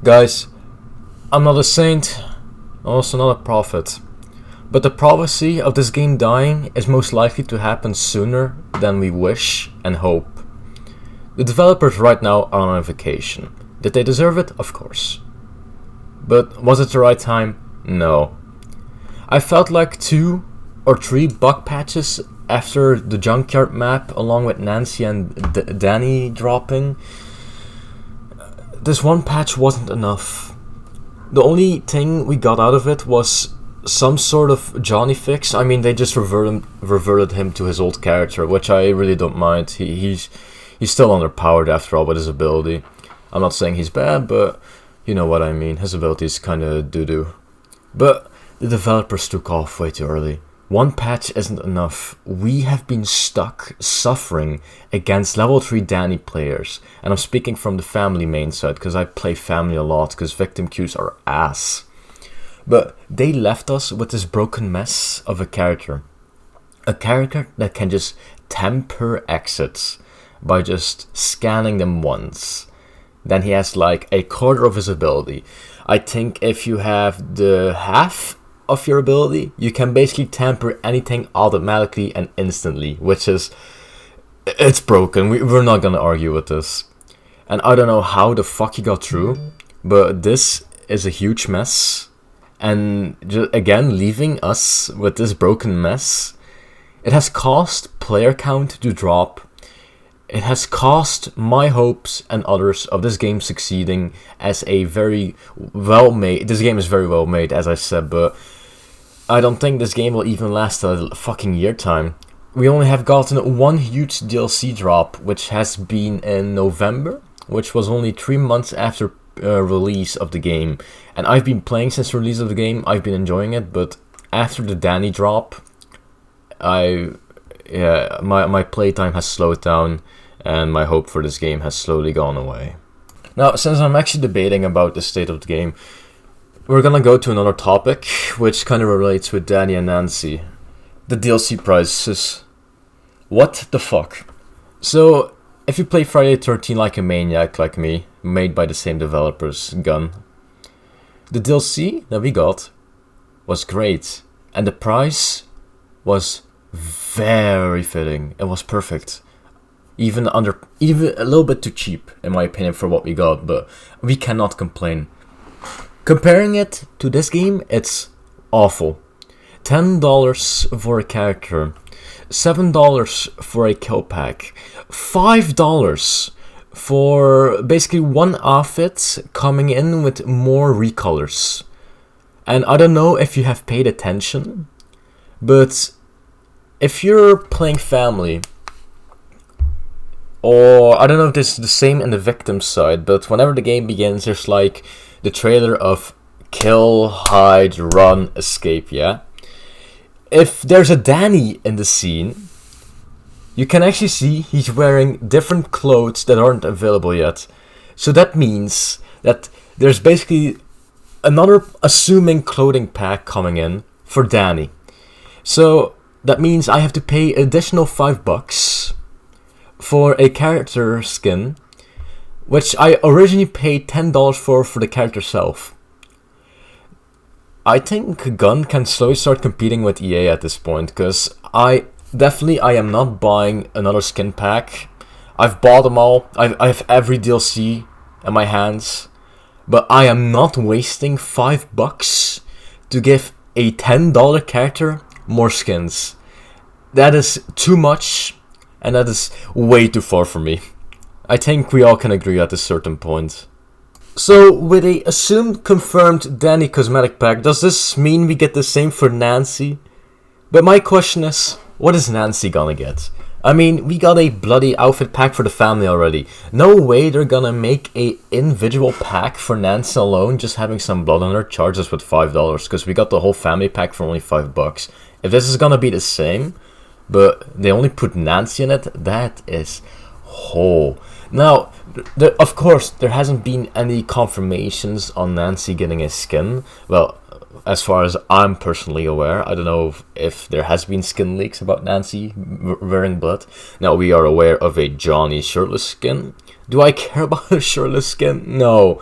Guys, I'm not a saint, also not a prophet, but the prophecy of this game dying is most likely to happen sooner than we wish and hope. The developers right now are on vacation. Did they deserve it? Of course. But was it the right time? No. I felt like 2 or 3 bug patches after the junkyard map, along with Nancy and Danny dropping. This one patch wasn't enough. The only thing we got out of it was some sort of Johnny fix. I mean, they just reverted him to his old character, which I really don't mind. He's still underpowered after all with his ability. I'm not saying he's bad, but you know what I mean. His ability is kind of doo-doo. But the developers took off way too early. One patch isn't enough. We have been stuck suffering against level 3 Danny players. And I'm speaking from the family main side, because I play family a lot, because victim queues are ass. But they left us with this broken mess of a character. A character that can just temper exits by just scanning them once. Then he has like a quarter of his ability. I think if you have the half of your ability, you can basically temper anything automatically and instantly, which is, it's broken. We're not gonna argue with this. And I don't know how the fuck he got through, but this is a huge mess. And again, leaving us with this broken mess, it has caused player count to drop. It has cost my hopes and others of this game succeeding as a very well made. This game is very well made, as I said, but I don't think this game will even last a fucking year time. We only have gotten one huge DLC drop, which has been in November, which was only 3 months after release of the game. And I've been playing since release of the game. I've been enjoying it, but after the Danny drop, my playtime has slowed down, and my hope for this game has slowly gone away. Now, since I'm actually debating about the state of the game, we're gonna go to another topic, which kind of relates with Danny and Nancy. The DLC prices. What the fuck? So, if you play Friday the 13th like a maniac like me, made by the same developers, Gun, the DLC that we got was great, and the price was very fitting. It was perfect. Even a little bit too cheap, in my opinion, for what we got, but we cannot complain. Comparing it to this game, it's awful. $10 for a character, $7 for a kill pack, $5 for basically one outfit coming in with more recolors. And I don't know if you have paid attention, but if you're playing family, or I don't know if this is the same in the victim side, but whenever the game begins, there's like the trailer of kill, hide, run, escape, yeah? If there's a Danny in the scene, you can actually see he's wearing different clothes that aren't available yet. So that means that there's basically another assuming clothing pack coming in for Danny. So that means I have to pay additional $5 for a character skin, which I originally paid $10 for the character itself. I think Gun can slowly start competing with EA at this point, because I am not buying another skin pack. I've bought them all. I have every DLC in my hands, but I am not wasting $5 to give a $10 character more skins. That is too much, and that is way too far for me. I think we all can agree at a certain point. So, with a assumed confirmed Danny cosmetic pack, does this mean we get the same for Nancy? But my question is, what is Nancy gonna get? I mean, we got a bloody outfit pack for the family already. No way they're gonna make a individual pack for Nancy alone, just having some blood on her, charge us with $5, because we got the whole family pack for only $5. If this is gonna be the same, but they only put Nancy in it, that is whole. Now, of course, there hasn't been any confirmations on Nancy getting a skin. Well, as far as I'm personally aware, I don't know if there has been skin leaks about Nancy wearing blood. Now, we are aware of a Johnny shirtless skin. Do I care about a shirtless skin? No.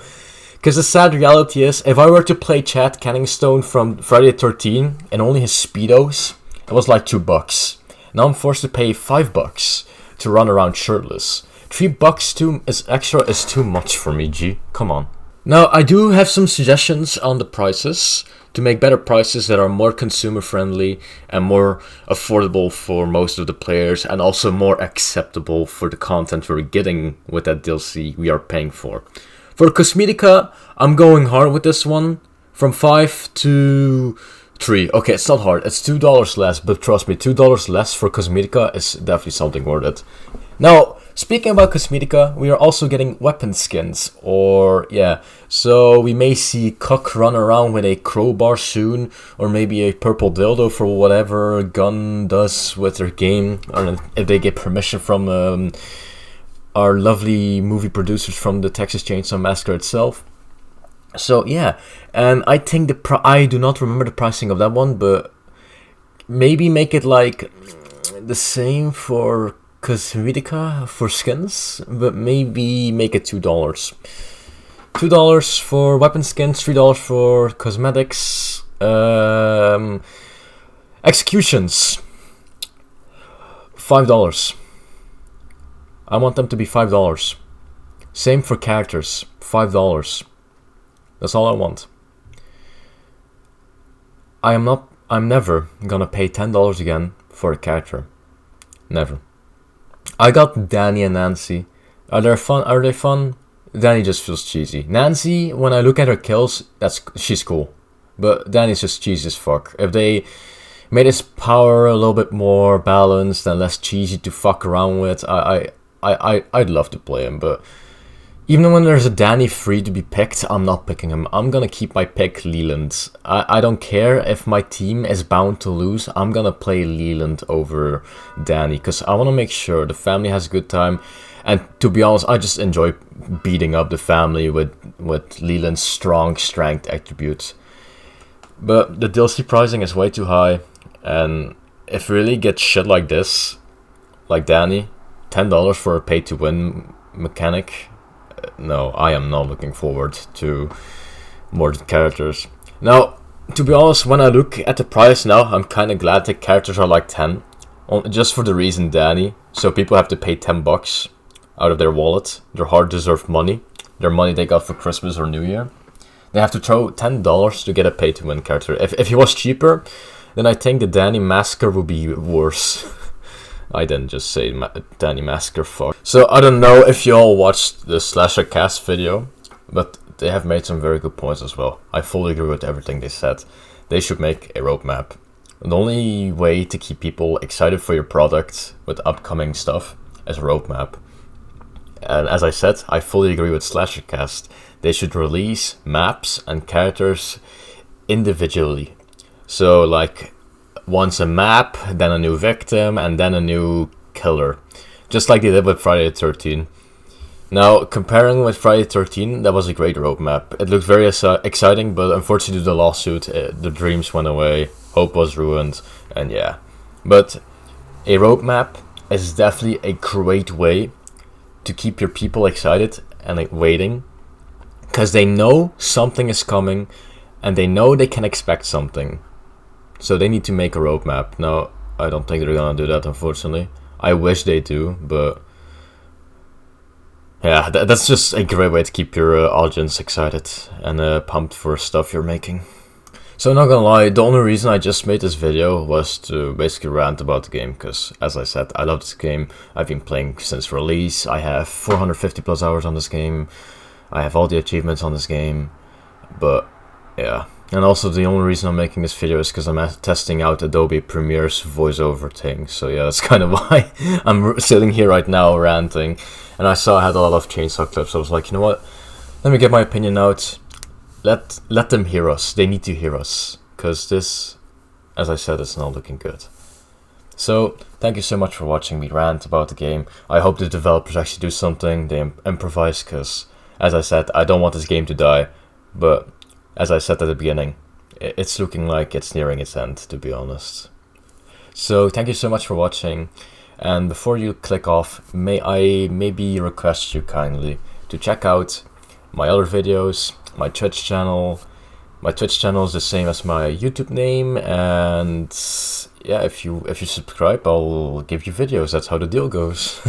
Because the sad reality is, if I were to play Chad Canningstone from Friday the 13th and only his speedos, it was like $2. Now I'm forced to pay $5 to run around shirtless. $3 extra is too much for me, G. Come on. Now I do have some suggestions on the prices to make better prices that are more consumer friendly and more affordable for most of the players, and also more acceptable for the content we're getting with that DLC we are paying for. For Cosmetica, I'm going hard with this one, from 5 to 3. Okay, it's not hard, it's $2 less, but trust me, $2 less for Cosmetica is definitely something worth it. Now, speaking about Cosmetica, we are also getting weapon skins, so we may see Cuck run around with a crowbar soon, or maybe a purple dildo for whatever gun does with their game, or if they get permission from our lovely movie producers from the Texas Chainsaw Massacre itself. So yeah, and I think I do not remember the pricing of that one, but maybe make it like the same for Cosmetica for skins, but maybe make it $2. $2 for weapon skins, $3 for cosmetics. Executions, $5. I want them to be $5. Same for characters, $5. That's all I want. I'm never gonna pay $10 again for a character. Never. I got Danny and Nancy. Are they fun? Danny just feels cheesy. Nancy, when I look at her kills, she's cool. But Danny's just cheesy as fuck. If they made his power a little bit more balanced and less cheesy to fuck around with, I'd love to play him, but even when there's a Danny free to be picked, I'm not picking him. I'm gonna keep my pick Leland. I don't care if my team is bound to lose. I'm gonna play Leland over Danny, because I want to make sure the family has a good time. And to be honest, I just enjoy beating up the family with Leland's strong strength attributes. But the DLC pricing is way too high, and if we really get shit like this, like Danny, $10 for a pay-to-win mechanic, no, I am not looking forward to more characters. Now, to be honest, when I look at the price now, I'm kind of glad the characters are like 10, just for the reason Danny. So people have to pay $10 out of their wallet, their hard-deserved money, their money they got for Christmas or New Year. They have to throw $10 to get a pay-to-win character. If he was cheaper, then I think the Danny Massacre would be worse. I didn't just say Danny Massacre, fuck. So I don't know if you all watched the Slasher Cast video, but they have made some very good points as well. I fully agree with everything they said. They should make a roadmap. The only way to keep people excited for your product with upcoming stuff is a roadmap. And as I said, I fully agree with Slasher Cast. They should release maps and characters individually. So like, once a map, then a new victim, and then a new killer. Just like they did with Friday the 13th. Now, comparing with Friday the 13th, that was a great roadmap. It looked very exciting, but unfortunately due to the lawsuit, the dreams went away, hope was ruined, and yeah. But a roadmap is definitely a great way to keep your people excited and like waiting. Because they know something is coming, and they know they can expect something. So they need to make a roadmap. Now, I don't think they're gonna do that, unfortunately. I wish they do, but yeah, that's just a great way to keep your audience excited and pumped for stuff you're making. So not gonna lie, the only reason I just made this video was to basically rant about the game, because as I said, I love this game. I've been playing since release. I have 450 plus hours on this game. I have all the achievements on this game, but yeah. And also the only reason I'm making this video is because I'm testing out Adobe Premiere's voiceover thing. So yeah, that's kind of why I'm sitting here right now ranting. And I saw I had a lot of Chainsaw clips. I was like, you know what? Let me get my opinion out. Let them hear us. They need to hear us. Because this, as I said, is not looking good. So, thank you so much for watching me rant about the game. I hope the developers actually do something. They improvise, because, as I said, I don't want this game to die. But as I said at the beginning, it's looking like it's nearing its end, to be honest. So thank you so much for watching, and before you click off, may I maybe request you kindly to check out my other videos, my Twitch channel. My Twitch channel is the same as my YouTube name, and yeah, if you subscribe, I'll give you videos. That's how the deal goes.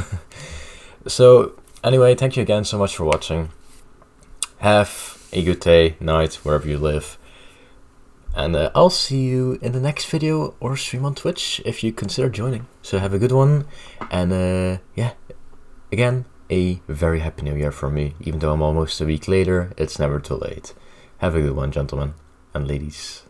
So anyway, thank you again so much for watching. Have a good day, night, wherever you live. And I'll see you in the next video or stream on Twitch if you consider joining. So have a good one, and yeah, again, a very happy new year for me. Even though I'm almost a week later, it's never too late. Have a good one, gentlemen and ladies.